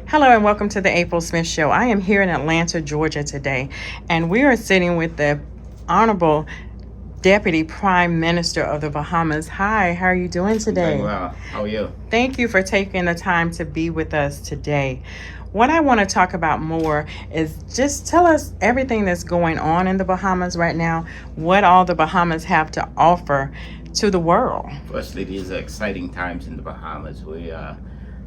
Hello and welcome to the April Smith Show. I am here in Atlanta, Georgia today, and we are sitting with the Honorable Deputy Prime Minister of the Bahamas. Hi, how are you doing I'm doing today? well. How are you? Thank you for taking the time to be with us today. What I want to talk about more is just tell us everything that's going on in the Bahamas right now, what all the Bahamas have to offer to the world. Firstly, these are exciting times in the Bahamas. We are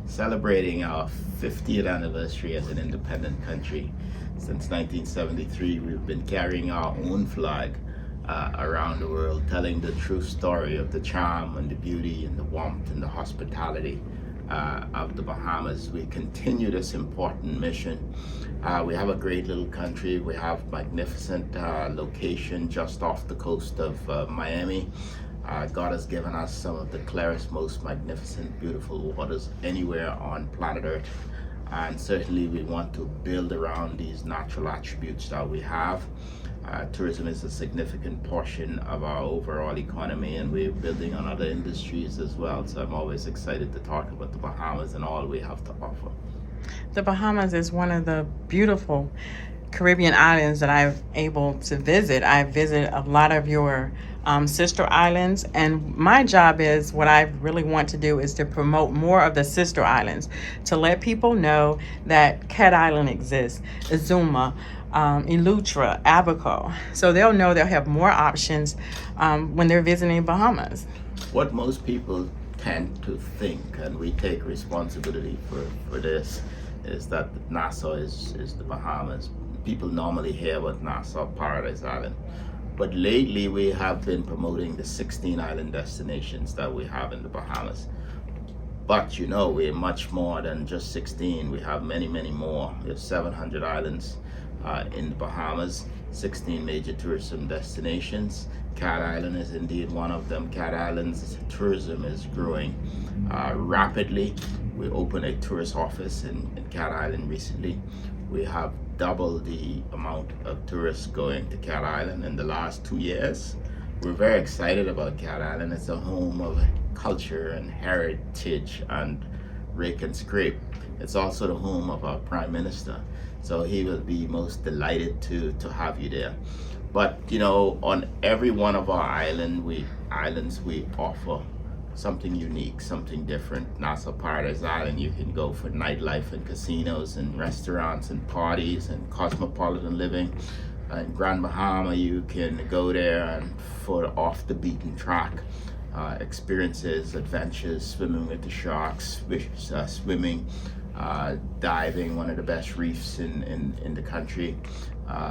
celebrating our 50th anniversary as an independent country. Since 1973, we've been carrying our own flag around the world, telling the true story of the charm and the beauty and the warmth and the hospitality of the Bahamas. We continue this important mission. We have a great little country. We have magnificent location just off the coast of Miami. God has given us some of the clearest, most magnificent, beautiful waters anywhere on planet Earth. And certainly we want to build around these natural attributes that we have. Tourism is a significant portion of our overall economy, and we're building on other industries as well. So I'm always excited to talk about the Bahamas and all we have to offer. The Bahamas is one of the beautiful Caribbean islands that I've able to visit. I visit a lot of your sister islands, and my job is what I really want to do is to promote more of the sister islands, to let people know that Cat Island exists, Azuma, Elutra, Abaco, so they'll know they'll have more options when they're visiting Bahamas. What most people tend to think, and we take responsibility for this, is that Nassau is the Bahamas. People normally hear about Nassau, Paradise Island. But lately we have been promoting the 16 island destinations that we have in the Bahamas. But you know, we're much more than just 16. We have many, many more. We have 700 islands in the Bahamas, 16 major tourism destinations. Cat Island is indeed one of them. Cat Island's tourism is growing rapidly. We opened a tourist office in Cat Island recently. We have doubled the amount of tourists going to Cat Island in the last 2 years. We're very excited about Cat Island. It's a home of culture and heritage and rake and scrape. It's also the home of our Prime Minister. So he will be most delighted to have you there. But you know, on every one of our islands we offer something unique, something different. Nassau Paradise Island, you can go for nightlife and casinos and restaurants and parties and cosmopolitan living. In Grand Bahama, you can go there and for off the beaten track experiences, adventures, swimming with the sharks, swimming, diving, one of the best reefs in the country,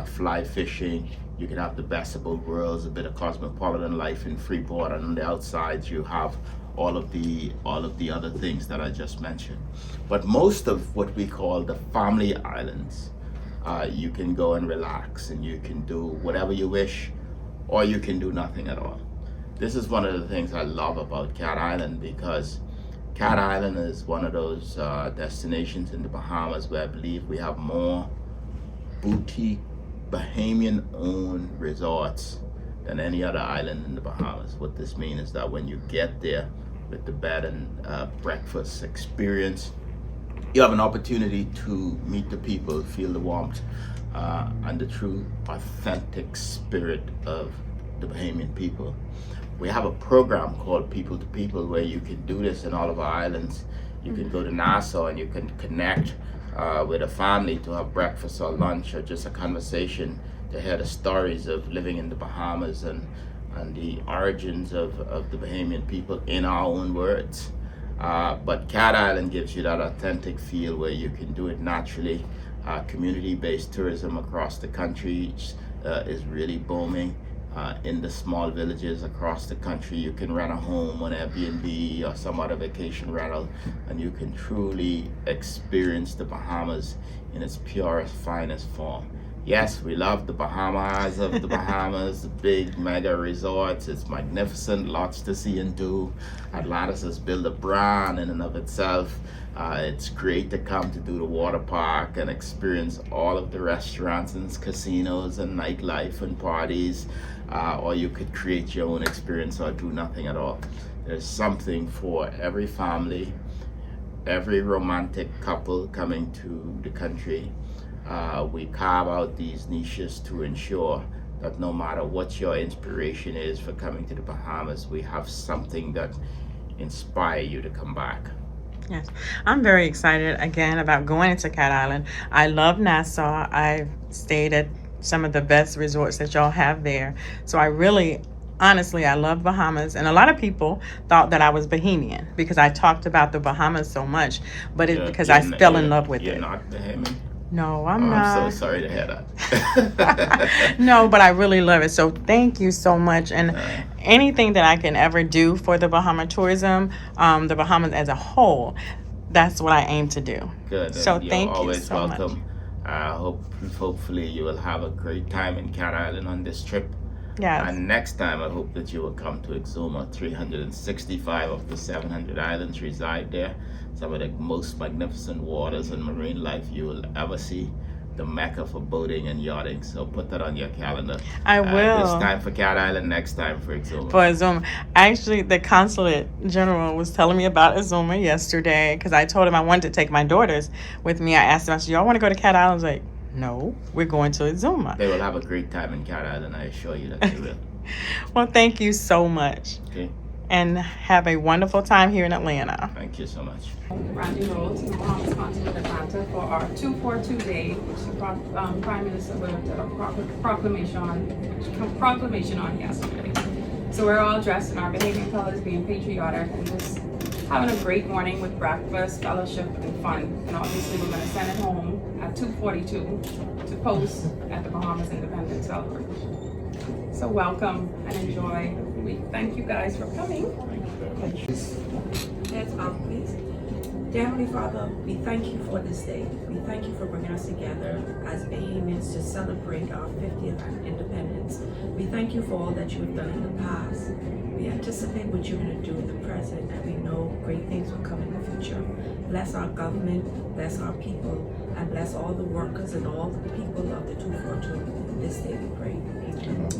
fly fishing. You can have the best of both worlds, a bit of cosmopolitan life in Freeport, and on the outsides you have all of the other things that I just mentioned. But most of what we call the family islands, you can go and relax and you can do whatever you wish, or you can do nothing at all. This is one of the things I love about Cat Island, because Cat Island is one of those destinations in the Bahamas where I believe we have more boutique Bahamian owned resorts than any other island in the Bahamas. What this means is that when you get there with the bed and breakfast experience, you have an opportunity to meet the people, feel the warmth and the true authentic spirit of the Bahamian people. We have a program called People to People where you can do this in all of our islands. You can go to Nassau and you can connect with a family to have breakfast or lunch or just a conversation to hear the stories of living in the Bahamas and the origins of the Bahamian people in our own words. But Cat Island gives you that authentic feel where you can do it naturally. Community-based tourism across the country is really booming. In the small villages across the country, you can rent a home on Airbnb or some other vacation rental, and you can truly experience the Bahamas in its purest, finest form. Yes, we love the Bahamas of the Bahamas, the big mega resorts. It's magnificent, lots to see and do. Atlantis has built a brand in and of itself. It's great to come to do the water park and experience all of the restaurants and casinos and nightlife and parties. Or you could create your own experience or do nothing at all. There's something for every family, every romantic couple coming to the country, we carve out these niches to ensure that no matter what your inspiration is for coming to the Bahamas, we have something that inspire you to come back. Yes, I'm very excited again about going into Cat Island. I love Nassau. I've stayed at some of the best resorts that y'all have there. So I really, honestly, I love Bahamas. And a lot of people thought that I was Bahamian because I talked about the Bahamas so much, but it's because I fell in love with You're it. not Bahamian? No, I'm Oh, not. I'm so sorry to hear that. No, but I really love it. So thank you so much. And anything that I can ever do for the Bahama tourism, the Bahamas as a whole, that's what I aim to do. Good. So And you're thank you always so welcome. Hopefully you will have a great time in Cat Island on this trip. Yes. And next time I hope that you will come to Exuma. 365 of the 700 islands reside there. Some of the most magnificent waters and marine life you will ever see. The mecca for boating and yachting. So put that on your calendar. I will. This time for Cat Island, next time for Exuma. For Azuma. Actually, the Consulate General was telling me about Azuma yesterday because I told him I wanted to take my daughters with me. I asked him, I said, y'all want to go to Cat Island? I was like, no, we're going to Azuma. They will have a great time in Cat Island, I assure you that they will. Well, thank you so much. Okay. And have a wonderful time here in Atlanta. Thank you so much. Randy Rhodes, in the Bahamas Consulate, Atlanta, for our 242 Day, which Prime Minister put a proclamation on yesterday. So we're all dressed in our Bahamian colors, being patriotic, and just having a great morning with breakfast, fellowship, and fun. And obviously, we're going to send it home at 2:42 to post at the Bahamas Independence Celebration. So welcome and enjoy the week. Thank you guys for coming. Heads bowed, please. Dear Heavenly Father, we thank you for this day. We thank you for bringing us together as Bahamians to celebrate our 50th independence. We thank you for all that you have done in the past. We anticipate what you're going to do in the present, and we know great things will come in the future. Bless our government, bless our people, and bless all the workers and all the people of the 242. This day we pray.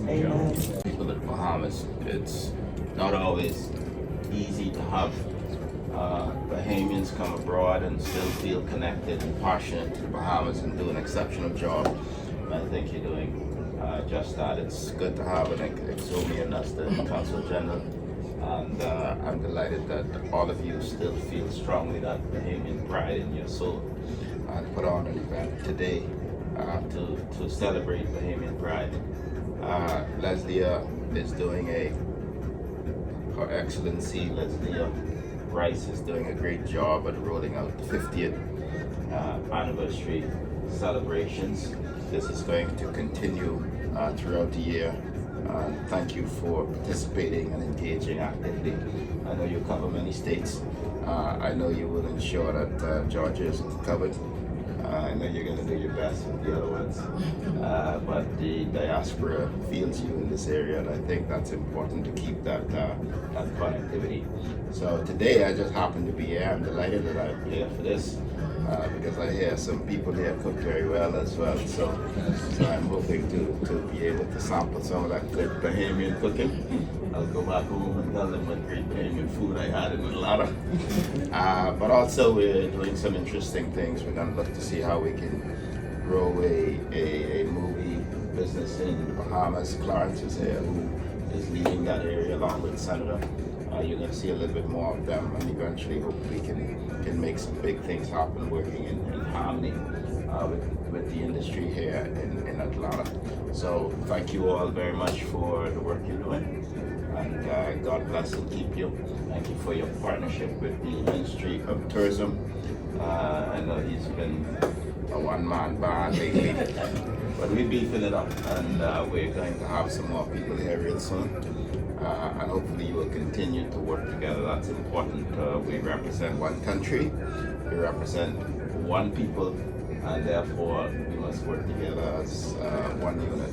Amen. People of the Bahamas, it's not always easy to have Bahamians come abroad and still feel connected and passionate to the Bahamas and do an exceptional job. And I think you're doing just that. It's good to have an Exumian as the Consul General, and I'm delighted that all of you still feel strongly that Bahamian pride in your soul, and put on an event today to celebrate Bahamian pride. Leslie is doing Her Excellency Leslie Rice is doing a great job at rolling out the 50th anniversary celebrations. This is going to continue throughout the year. Thank you for participating and engaging actively. I know you cover many states. I know you will ensure that Georgia is covered. I know you're going to do your best with the other ones, but the diaspora feels you in this area, and I think that's important to keep that connectivity. So today I just happened to be here. I'm delighted that I'm here for this because I hear some people here cook very well as well. So I'm hoping to be able to sample some of that good Bahamian cooking. I'll go back home and tell them what great Bahamian food I had in Atlanta. But also we're doing some interesting things. We're going to look to see how we can grow a movie business in the Bahamas. Clarence is here, who is leading that area along with Senator. You're going to see a little bit more of them, and eventually hope we can make some big things happen working in harmony with the industry here in Atlanta. So thank you all very much for the work you're doing, and God bless and keep you. Thank you for your partnership with the Ministry of Tourism. I know he's been a one-man band lately, but we're beefing it up, and we're going to have some more people here real soon. And hopefully you will continue to work together. That's important. We represent one country, we represent one people, and therefore we must work together as one unit,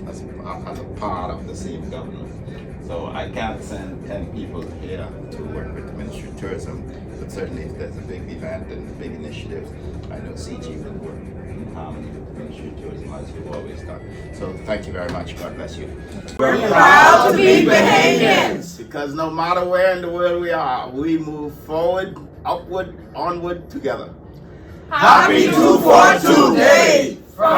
as a part of the same government. So I can't send 10 people here to work with the Ministry of Tourism, but certainly if there's a big event and a big initiative, I know CG will work in harmony with the Ministry of Tourism as you've always done. So thank you very much. God bless you. We're proud to be Bahamians. Because no matter where in the world we are, we move forward, upward, onward together. Happy 242 Day from